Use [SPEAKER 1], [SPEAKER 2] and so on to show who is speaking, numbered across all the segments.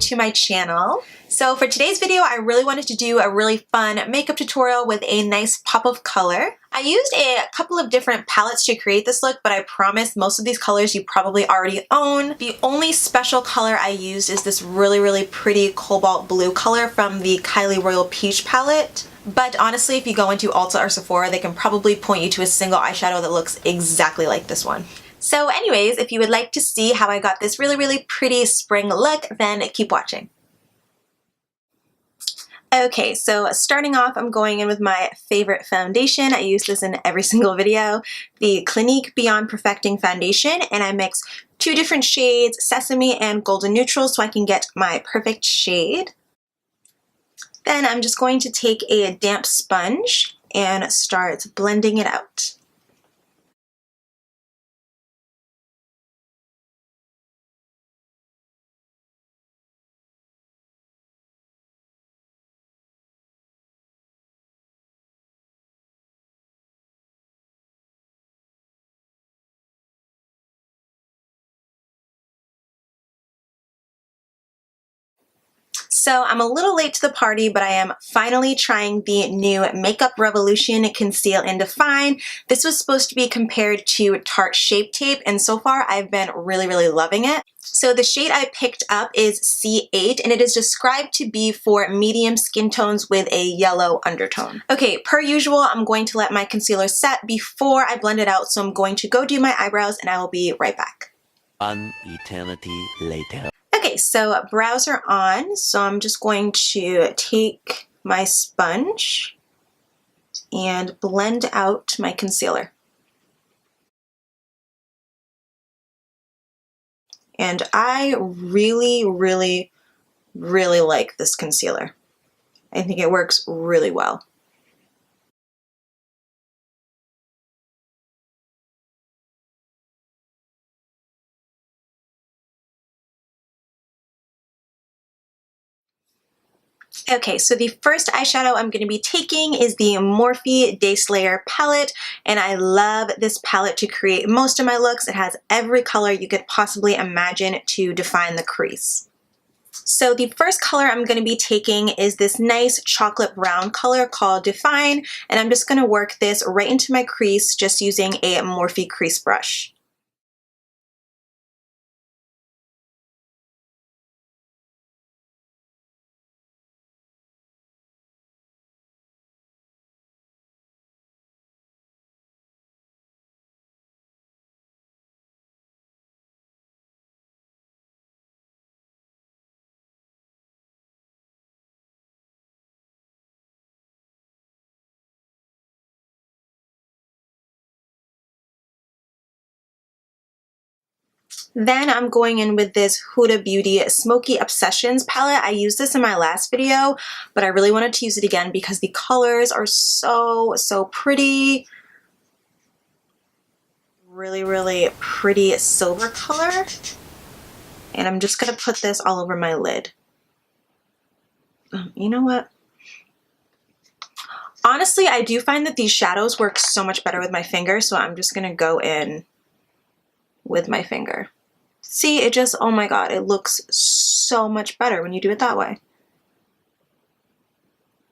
[SPEAKER 1] to my channel. So for today's video, I really wanted to do a really fun makeup tutorial with a nice pop of color. I used a couple of different palettes to create this look, but I promise most of these colors you probably already own. The only special color I used is this really pretty cobalt blue color from the Kylie Royal Peach palette. But honestly, if you go into Ulta or Sephora, they can probably point you to a single eyeshadow that looks exactly like this one. So anyways, if you would like to see how I got this really pretty spring look, then keep watching. Okay, so starting off, I'm going in with my favorite foundation. I use this in every single video, the Clinique Beyond Perfecting Foundation, and I mix two different shades, Sesame and Golden Neutral, so I can get my perfect shade. Then I'm just going to take a damp sponge and start blending it out. So I'm a little late to the party, but I am finally trying the new Makeup Revolution Conceal and Define. This was supposed to be compared to Tarte Shape Tape, and so far I've been really loving it. So the shade I picked up is C8, and it is described to be for medium skin tones with a yellow undertone. Okay, per usual, I'm going to let my concealer set before I blend it out, so I'm going to go do my eyebrows and I will be right back.
[SPEAKER 2] One eternity later.
[SPEAKER 1] Okay, so brows are on, so I'm just going to take my sponge and blend out my concealer. And I really like this concealer. I think it works really well. Okay, so the first eyeshadow I'm going to be taking is the Morphe Day Slayer palette, and I love this palette to create most of my looks. It has every color you could possibly imagine to define the crease. So the first color I'm going to be taking is this nice chocolate brown color called Define, and I'm just going to work this right into my crease just using a Morphe crease brush. Then I'm going in with this Huda Beauty Smoky Obsessions palette. I used this in my last video, but I really wanted to use it again because the colors are so pretty. Really pretty silver color. And I'm just going to put this all over my lid. You know what? Honestly, I do find that these shadows work so much better with my finger, so I'm just going to go in with my finger. See, it just, oh my god, it looks so much better when you do it that way.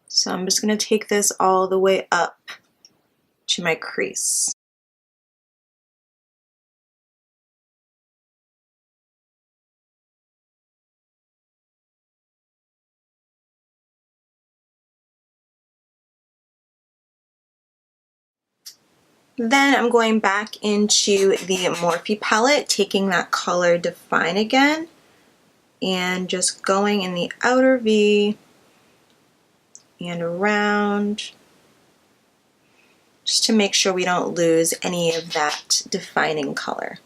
[SPEAKER 1] So I'm just going to take this all the way up to my crease. Then I'm going back into the Morphe palette, taking that color Define again, and just going in the outer V and around, just to make sure we don't lose any of that defining color.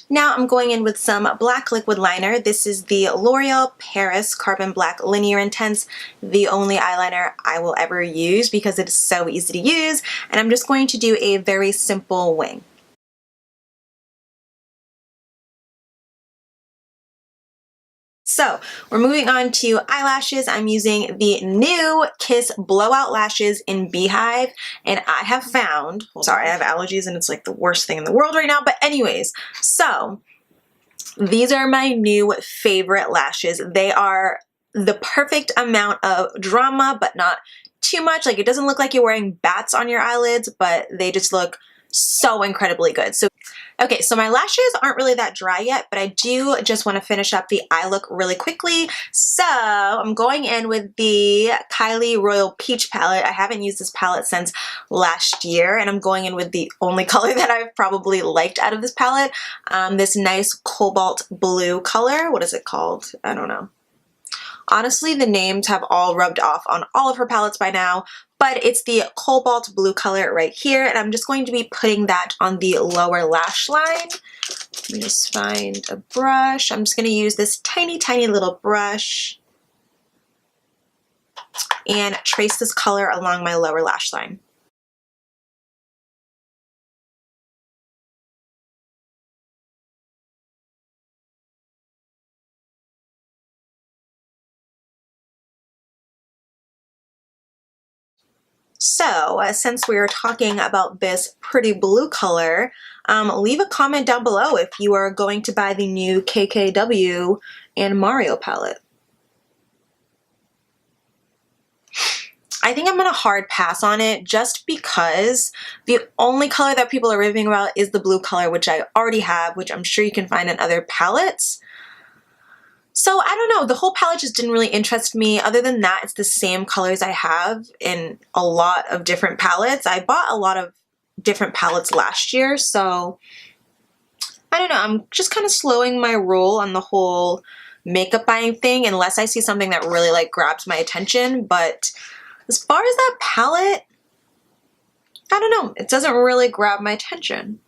[SPEAKER 1] Now I'm going in with some black liquid liner. This is the L'Oreal Paris Carbon Black Linear Intense, the only eyeliner I will ever use because it's so easy to use, and I'm just going to do a very simple wing. So we're moving on to eyelashes. I'm using the new Kiss Blowout Lashes in Beehive, and I have found, sorry, I have allergies and it's like the worst thing in the world right now, but anyways, so these are my new favorite lashes. They are the perfect amount of drama, but not too much. Like, it doesn't look like you're wearing bats on your eyelids, but they just look so incredibly good. So, okay, so my lashes aren't really that dry yet, but I do just want to finish up the eye look really quickly. So I'm going in with the Kylie Royal Peach palette. I haven't used this palette since last year, and I'm going in with the only color that I've probably liked out of this palette, this nice cobalt blue color. What is it called? I don't know. Honestly, the names have all rubbed off on all of her palettes by now, but it's the cobalt blue color right here, and I'm just going to be putting that on the lower lash line. Let me just find a brush. I'm just going to use this tiny, tiny little brush and trace this color along my lower lash line. So, since we are talking about this pretty blue color, leave a comment down below if you are going to buy the new KKW and Mario palette. I think I'm going to hard pass on it just because the only color that people are raving about is the blue color, which I already have, which I'm sure you can find in other palettes. So I don't know, the whole palette just didn't really interest me. Other than that, it's the same colors I have in a lot of different palettes. I bought a lot of different palettes last year, so I don't know, I'm just kind of slowing my roll on the whole makeup buying thing unless I see something that really like grabs my attention. But as far as that palette, I don't know, it doesn't really grab my attention.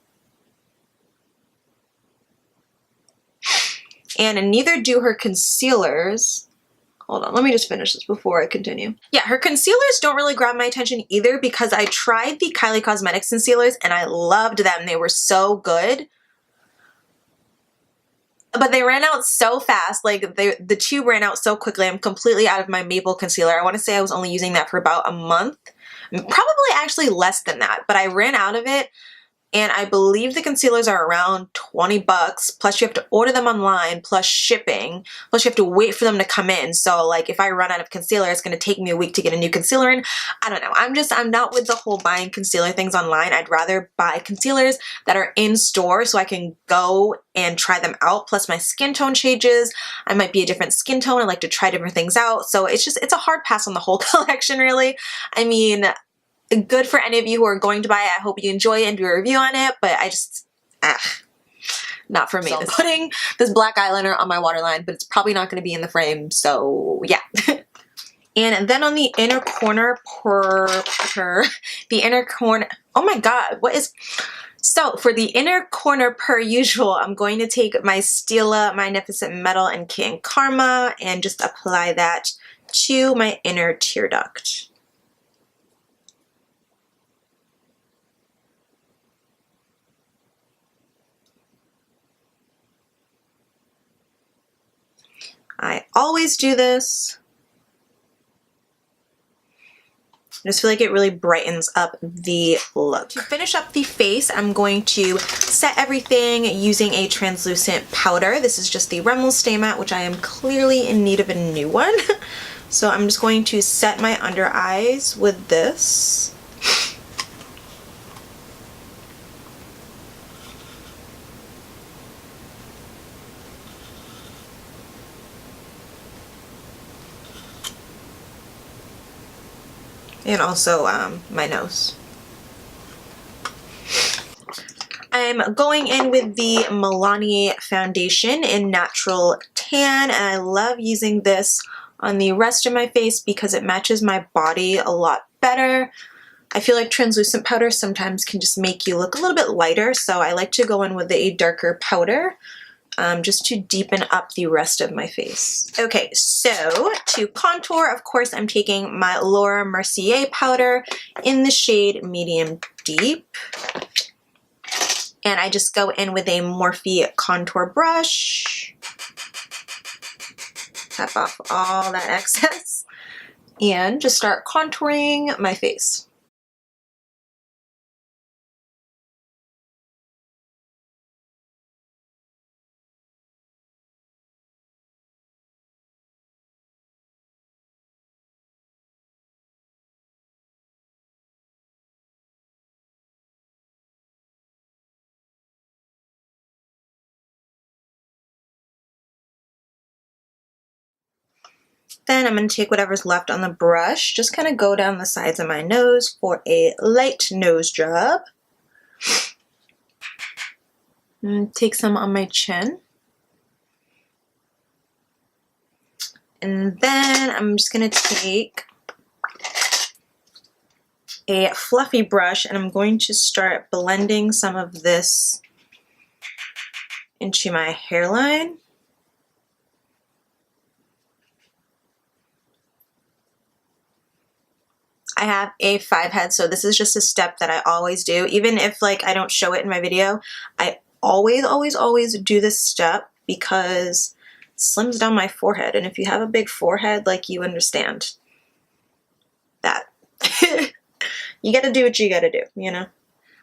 [SPEAKER 1] And neither do her concealers. Hold on, let me just finish this before I continue. Yeah, her concealers don't really grab my attention either because I tried the Kylie Cosmetics concealers and I loved them. They were so good. But they ran out so fast, like the tube ran out so quickly. I'm completely out of my Maple concealer. I want to say I was only using that for about a month. Probably actually less than that, but I ran out of it. And I believe the concealers are around 20 bucks, plus you have to order them online, plus shipping, plus you have to wait for them to come in. So like if I run out of concealer, it's going to take me a week to get a new concealer in. I don't know. I'm not with the whole buying concealer things online. I'd rather buy concealers that are in store so I can go and try them out. Plus my skin tone changes. I might be a different skin tone. I like to try different things out. So it's a hard pass on the whole collection really. I mean, good for any of you who are going to buy it. I hope you enjoy it and do a review on it, but I just, not for me. So I'm putting this black eyeliner on my waterline, but it's probably not going to be in the frame, so yeah. And then on the inner corner the inner corner, oh my god, what is, so for the inner corner per usual, I'm going to take my Stila Magnificent Metal in King Karma and just apply that to my inner tear duct. I always do this. I just feel like it really brightens up the look. To finish up the face, I'm going to set everything using a translucent powder. This is just the Rimmel Stay Matte, which I am clearly in need of a new one. So I'm just going to set my under eyes with this. And also my nose. I'm going in with the Milani foundation in Natural Tan, and I love using this on the rest of my face because it matches my body a lot better. I feel like translucent powder sometimes can just make you look a little bit lighter, so I like to go in with a darker powder. Just to deepen up the rest of my face. Okay, so to contour, of course, I'm taking my Laura Mercier powder in the shade Medium Deep. And I just go in with a Morphe contour brush. Tap off all that excess and just start contouring my face. Then I'm going to take whatever's left on the brush, just kind of go down the sides of my nose for a light nose job. And take some on my chin. And then I'm just going to take a fluffy brush and I'm going to start blending some of this into my hairline. I have a 5 head, so this is just a step that I always do. Even if like I don't show it in my video, I always do this step because it slims down my forehead. And if you have a big forehead, like, you understand that. You gotta do what you gotta do, you know?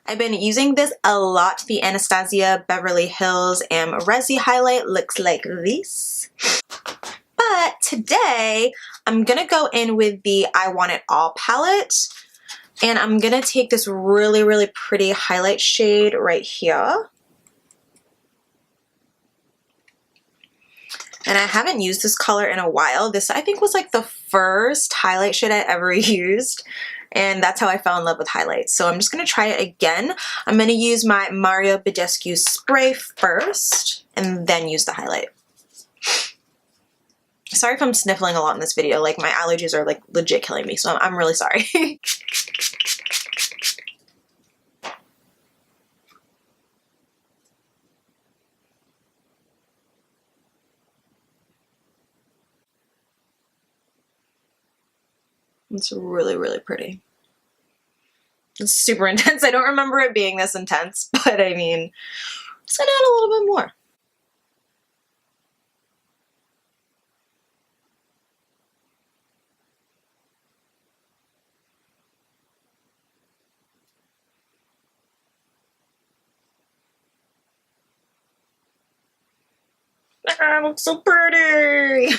[SPEAKER 1] I've been using this a lot. The Anastasia Beverly Hills Resi highlight looks like this. But today, I'm gonna go in with the I Want It All palette, and I'm gonna take this really pretty highlight shade right here. And I haven't used this color in a while. This, I think, was like the first highlight shade I ever used, and that's how I fell in love with highlights. So I'm just gonna try it again. I'm gonna use my Mario Badescu spray first, and then use the highlight. Sorry if I'm sniffling a lot in this video, like my allergies are like legit killing me, so I'm really sorry. It's really pretty. It's super intense. I don't remember it being this intense, but I mean, just gonna add a little bit more. Ah, it looks so pretty!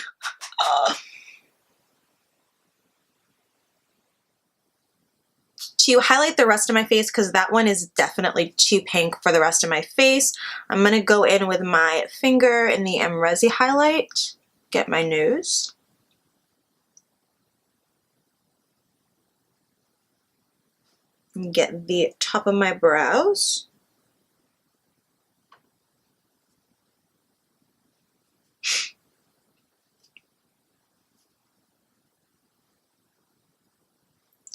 [SPEAKER 1] To highlight the rest of my face, because that one is definitely too pink for the rest of my face, I'm going to go in with my finger in the Resi highlight, get my nose. And get the top of my brows.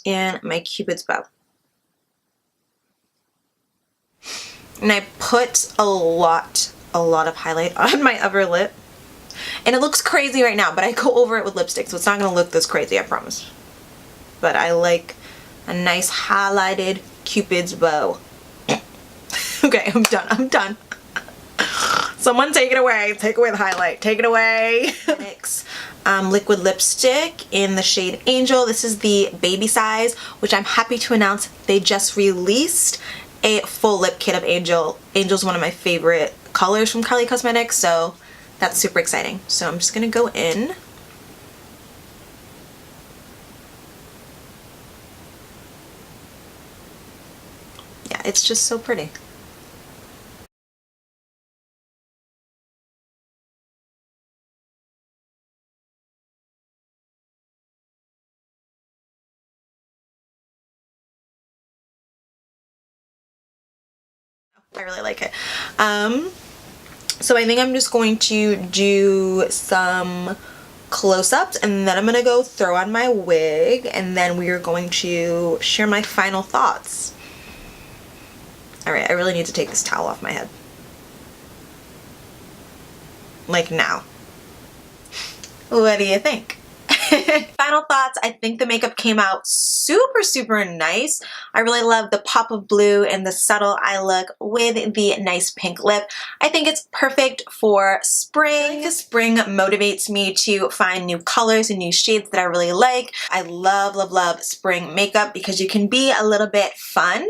[SPEAKER 1] And my Cupid's bow. And I put a lot of highlight on my upper lip. And it looks crazy right now, but I go over it with lipstick, so it's not going to look this crazy, I promise. But I like a nice highlighted Cupid's bow. Okay, I'm done. Someone take it away. Take away the highlight. Take it away. NYX liquid lipstick in the shade Angel. This is the baby size, which I'm happy to announce they just released a full lip kit of Angel. Angel's one of my favorite colors from Kylie Cosmetics, so that's super exciting. So I'm just gonna go in. Yeah, it's just so pretty. I really like it. So I think I'm just going to do some close-ups and then I'm gonna go throw on my wig and then we are going to share my final thoughts. Alright, I really need to take this towel off my head. Like now. What do you think? Final thoughts, I think the makeup came out super nice. I really love the pop of blue and the subtle eye look with the nice pink lip. I think it's perfect for spring. Spring motivates me to find new colors and new shades that I really like. I love spring makeup because you can be a little bit fun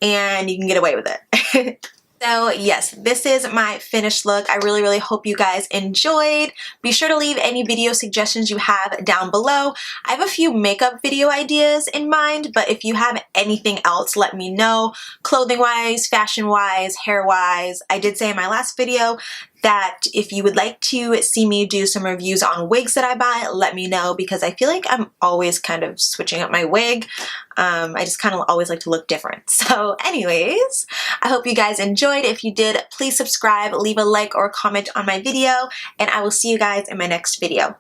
[SPEAKER 1] and you can get away with it. So yes, this is my finished look. I really hope you guys enjoyed. Be sure to leave any video suggestions you have down below. I have a few makeup video ideas in mind, but if you have anything else, let me know. Clothing wise, fashion wise, hair wise. I did say in my last video that if you would like to see me do some reviews on wigs that I buy, let me know because I feel like I'm always kind of switching up my wig. I just kind of always like to look different. So anyways, I hope you guys enjoyed. If you did, please subscribe, leave a like or a comment on my video, and I will see you guys in my next video.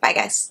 [SPEAKER 1] Bye guys.